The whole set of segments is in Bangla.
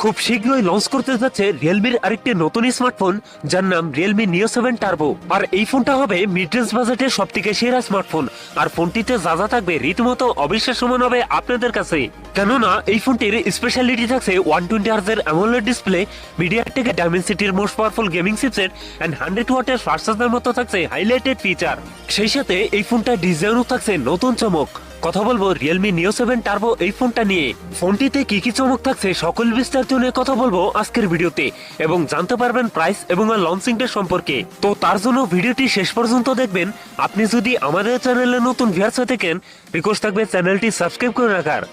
খুব শীঘ্রই লঞ্চ করতে যাচ্ছে রিয়েলমির আরেকটি নতুন স্মার্টফোন, যার নাম রিয়েলমি নিও 7 টার্বো। আর এই ফোনটা হবে মিড রেঞ্জ বাজেটের সব থেকে সেরা স্মার্টফোন। আর ফোনটিতে যা যা থাকবে রীতিমতো অবিশ্বাস্য মনে হবে আপনাদের কাছে, কেননা এই ফোনটির স্পেশালিটি থাকছে 120 হার্জ অ্যামোলেড ডিসপ্লে, মিডিয়াটেক ডায়মেনসিটির most powerful gaming chipset and 100 ওয়াটের ফাস্ট চার্জার মতো থাকছে হাইলাইটেড ফিচার। সেই সাথে এই ফোনটা ডিজাইনও থাকছে নতুন চমক। কথা বলবো রিয়েলমি নিও 7 টার্বো এই ফোনটা নিয়ে। ফোনটিতে কি কি চমক থাকছে সকল বিস্তারিত নিয়ে কথা বলবো আজকের ভিডিওতে, এবং জানতে পারবেন প্রাইস এবং লঞ্চিংটা সম্পর্কে। তো তার জন্য ভিডিওটি শেষ পর্যন্ত দেখবেন। আপনি যদি আমাদের চ্যানেলে নতুন ভিউয়ার্স হয়ে থাকেন, রিকোয়েস্ট থাকবে চ্যানেলটি সাবস্ক্রাইব করে রাখার।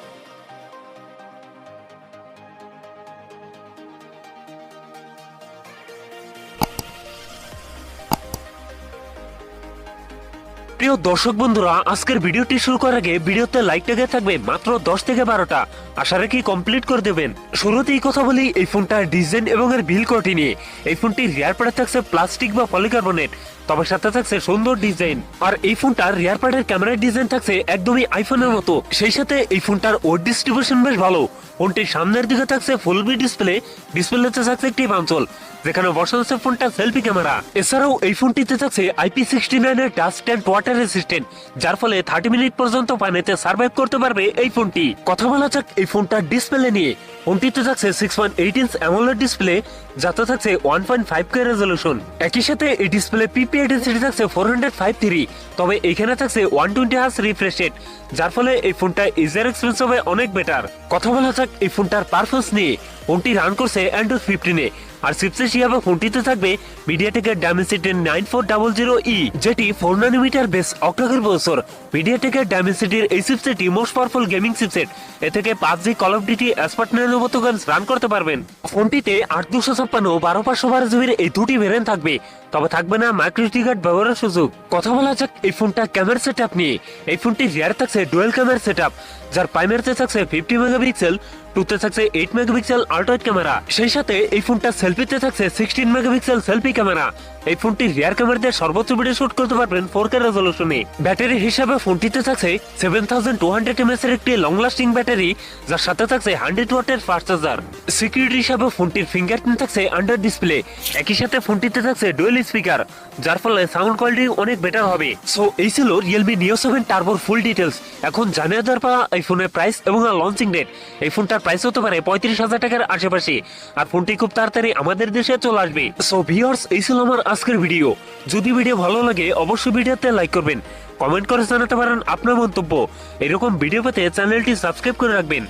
প্রিয় দর্শক বন্ধুরা, আজকের ভিডিওটি শুরু করার আগে ভিডিওতে লাইক লেগে থাকবে মাত্র 10 থেকে 12টা, আশা রাখি কমপ্লিট করে দেবেন। শুরুতেই কথা বলি এই ফোনটার ডিজাইন এবং এর বিল্ড কোয়ালিটি নিয়ে। এই ফোনটির রিয়ার প্যাডে থাকছে প্লাস্টিক বা পলিকার্বনেট, তবে সাথে থাকছে সুন্দর ডিজাইন। আর এই ফোনটার রিয়ার প্যাডের ক্যামেরার ডিজাইন থাকছে একদমই আইফোনের মতো। সেই সাথে এই ফোনটার ওয়েট ডিস্ট্রিবিউশন বেশ ভালো। ফোনটির সামনের দিকে থাকছে ফুল বি ডিসপ্লে, ডিসপ্লেতে থাকছে একটি পাঞ্চল যেখানে বসানো আছে ফোনটা সেলফি ক্যামেরা। এছাড়াও এই ফোনটিতে থাকছে IP69 এর ডাস্ট এন্ড ওয়াটার রেসিস্ট্যান্ট, যার ফলে 30 মিনিট পর্যন্ত পানিতে সার্ভাইভ করতে পারবে এই ফোনটি। কথা বলা যাক এই ফোনটার ডিসপ্লে নিয়ে। ফোনটিতে থাকছে 6.8 ইঞ্চ অ্যামোলেড ডিসপ্লে, যাতে থাকছে 1.5K রেজলিউশন। একই সাথে এই ডিসপ্লে পিপিআই ডেনসিটি থাকছে 453, তবে এখানে থাকছে 120 হার্জ রিফ্রেশ রেট, যার ফলে এই ফোনটা ইউজার এক্সপেরিয়েন্স হবে অনেক বেটার। কথা বলা যাক এই ফোনটার পারফরম্যান্স নিয়ে। ফোনটি রান করছে অ্যান্ড্রয়েড 15-এ, আর চিপসেট হিসেবে ফোনটিতে থাকবে মিডিয়াটেকের ডায়মেনসিটি 9400E, যেটি 4 ন্যানোমিটার বেস অক্টাকোর প্রসেসর। মিডিয়াটেকের ডায়মেনসিটির এই চিপসেটটি মোস্ট পাওয়ারফুল গেমিং চিপসেট। এ থেকে PUBG, কল অফ ডিউটি, এসপার্টনারের মতো গেমস রান করতে পারবেন। ফোনটিতে 8256 12/512 জিবির এই দুটি ভেরিয়েন্ট থাকবে, তবে থাকবে না মাইক্রো SD কার্ড ব্যবহারের সুযোগ। কথা বলা যাক এই ফোনটা ক্যামেরা সেটআপ নিয়ে। এই ফোনটি রিয়ার থাকছে ডুয়াল ক্যামেরা সেটআপ, যার প্রাইমারিতে থাকছে 50 মেগাপিক্সেল, টুতে থাকছে 8 মেগাপিক্সেল আল্ট্রা ওয়াইড ক্যামেরা। সেই সাথে এই ফোনটা সেলফিতে থাকছে 16 মেগাপিক্সেল সেলফি ক্যামেরা। এই ফোনটি রিয়ার ক্যামেরা দিয়ে সর্বোচ্চ ভিডিও শুট করতে পারবেন 4K রেজলিউশনে। ব্যাটারি হিসাবে ফোনটিতে থাকছে 7200 mAh এর একটি লং লাস্টিং ব্যাটারি, যার সাথে থাকছে 100 ওয়াটের ফাস্ট চার্জার। সিকিউরিটি হিসাবে ফোনটির ফিঙ্গারপ্রিন্ট থাকছে আন্ডার ডিসপ্লে। একই সাথে ফোনটিতে থাকছে ডুয়াল স্পিকার, যার ফলে সাউন্ড কোয়ালিটি অনেক বেটার হবে। সো এই ছিল রিয়েলমি নিও 7 টার্বোর ফুল ডিটেলস। এখন জানিয়ে দেওয়ার পালা এই ফোনের প্রাইস এবং লঞ্চিং ডেট। এই ফোনটার প্রাইস হতে পারে 35,000 টাকার আশেপাশে, আর ফোনটি খুব তাড়াতাড়ি আমাদের দেশে চলে আসবে। সো ভিউয়ার্স, এই ছিল আমার আজকের ভিডিও। যদি ভিডিও ভালো লাগে অবশ্যই ভিডিওতে লাইক করবেন, কমেন্ট করে জানাতে পারেন আপনার মন্তব্য। এরকম ভিডিও পেতে চ্যানেলটি সাবস্ক্রাইব করে রাখবেন।